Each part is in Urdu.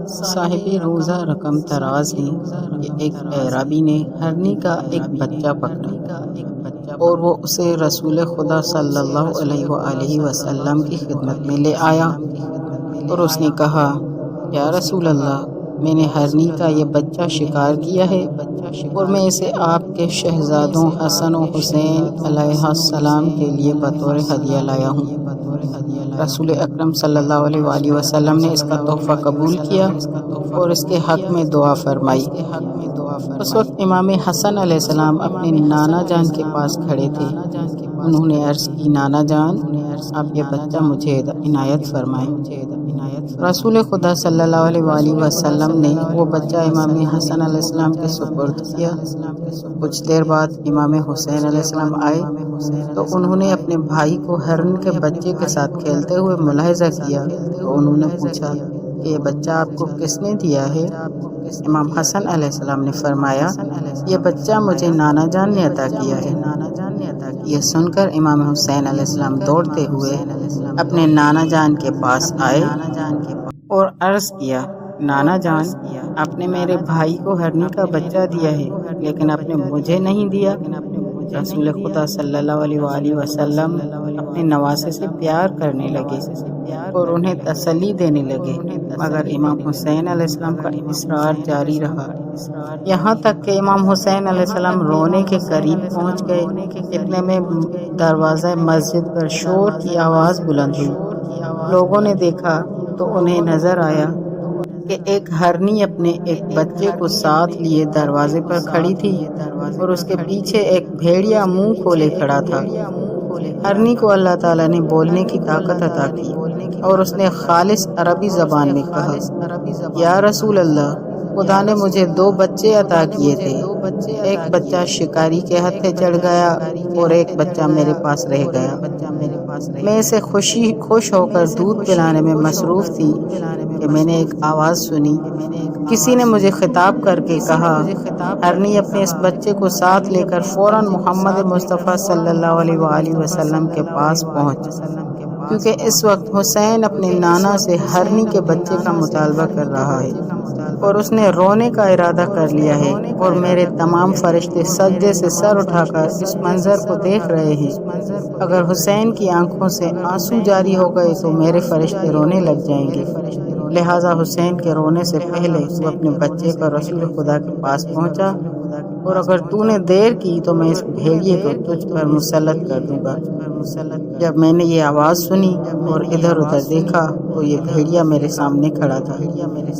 صاحب روزہ رقم تراز ہیں کہ ایک اعرابی نے ہرنی کا ایک بچہ پکڑا اور وہ اسے رسول خدا صلی اللہ علیہ وآلہ وسلم کی خدمت میں لے آیا اور اس نے کہا، یا رسول اللہ، میں نے ہرنی کا یہ بچہ شکار کیا ہے اور میں اسے آپ کے شہزادوں حسن و حسین علیہ السلام کے لیے بطور ہدیہ لایا ہوں۔ رسول اکرم صلی اللہ علیہ وآلہ وسلم نے اس کا تحفہ قبول کیا اور اس کے حق میں دعا فرمائی۔ اس وقت امام حسن علیہ السلام اپنے نانا جان کے پاس کھڑے تھے۔ انہوں نے عرض کی، نانا جان، آپ یہ بچہ مجھے عنایت فرمائیں۔ رسول خدا صلی اللہ علیہ وآلہ وسلم نے وہ بچہ امام حسن علیہ السلام کے سپرد کیا۔ کچھ دیر بعد امام حسین علیہ السلام آئے تو انہوں نے اپنے بھائی کو ہرن کے بچے کے ساتھ کھیلتے ہوئے ملاحظہ کیا تو انہوں نے پوچھا کہ یہ بچہ آپ کو کس نے دیا ہے؟ امام حسن علیہ السلام نے فرمایا، یہ بچہ مجھے نانا جان نے عطا کیا ہے۔ یہ سن کر امام حسین علیہ السلام دوڑتے ہوئے اپنے نانا جان کے پاس آئے اور عرض کیا، نانا جان، آپ نے میرے بھائی کو ہرنی کا بچہ دیا ہے لیکن آپ نے مجھے نہیں دیا۔ رسول خدا صلی اللہ علیہ وآلہ وسلم اپنے نواسے سے پیار کرنے لگے اور انہیں تسلی دینے لگے، مگر امام حسین علیہ السلام کا اصرار جاری رہا، یہاں تک کہ امام حسین علیہ السلام رونے کے قریب پہنچ گئے۔ اتنے میں دروازہ مسجد پر شور کی آواز بلند ہوئی۔ لوگوں نے دیکھا تو انہیں نظر آیا کہ ایک ہرنی اپنے ایک بچے کو ساتھ لیے دروازے پر کھڑی تھی اور اس کے پیچھے ایک بھیڑیا منہ کھولے کھڑا تھا۔ ہرنی کو اللہ تعالیٰ نے بولنے کی طاقت عطا کی اور اس نے خالص عربی زبان میں کہا، یا رسول اللہ، خدا نے مجھے 2 بچے عطا کیے تھے، ایک بچہ شکاری کے ہتھے چڑھ گیا اور ایک بچہ میرے پاس رہ گیا۔ میں اسے خوش ہو کر دودھ پلانے میں مصروف تھی کہ میں نے ایک آواز سنی۔ کسی نے مجھے خطاب کر کے کہا، ہرنی اپنے اس بچے کو ساتھ لے کر فوراً محمد مصطفیٰ صلی اللہ علیہ وآلہ وسلم کے پاس پہنچ، کیونکہ اس وقت حسین اپنے نانا سے ہرنی کے بچے کا مطالبہ کر رہا ہے اور اس نے رونے کا ارادہ کر لیا ہے اور میرے تمام فرشتے سجدے سے سر اٹھا کر اس منظر کو دیکھ رہے ہیں۔ اگر حسین کی آنکھوں سے آنسو جاری ہو گئے تو میرے فرشتے رونے لگ جائیں گے، لہٰذا حسین کے رونے سے پہلے تو اپنے بچے پر رسول خدا کے پاس پہنچا، اور اگر تو نے دیر کی تو میں اس بھیڑیے کو تجھ پر مسلط کر دوں گا۔ جب میں نے یہ آواز سنی اور ادھر ادھر دیکھا تو یہ بھیڑیا میرے سامنے کھڑا تھا۔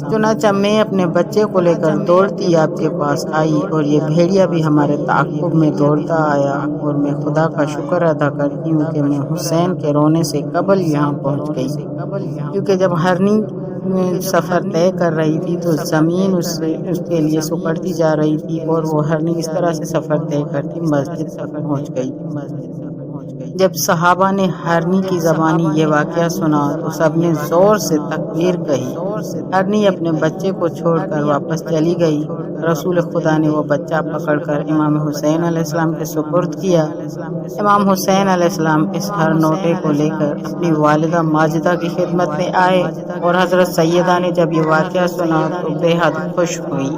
چنانچہ میں اپنے بچے کو لے کر دوڑتی آپ کے پاس آئی اور یہ بھیڑیا بھی ہمارے تعاقب میں دوڑتا آیا، اور میں خدا کا شکر ادا کرتی ہوں کہ میں حسین کے رونے سے قبل یہاں پہنچ گئی، کیونکہ جب ہرنی سفر طے کر رہی تھی تو زمین اس کے لیے سکڑتی جا رہی تھی اور وہ ہرنی اس طرح سے سفر طے کرتی مسجد تک پہنچ گئی۔ جب صحابہ نے ہرنی کی زبانی یہ واقعہ سنا تو سب نے زور سے تکبیر کہی۔ ہرنی اپنے بچے کو چھوڑ کر واپس چلی گئی۔ رسول خدا نے وہ بچہ پکڑ کر امام حسین علیہ السلام کے سپرد کیا۔ امام حسین علیہ السلام اس ہر نوٹے کو لے کر اپنی والدہ ماجدہ کی خدمت میں آئے، اور حضرت سیدہ نے جب یہ واقعہ سنا تو بے حد خوش ہوئی۔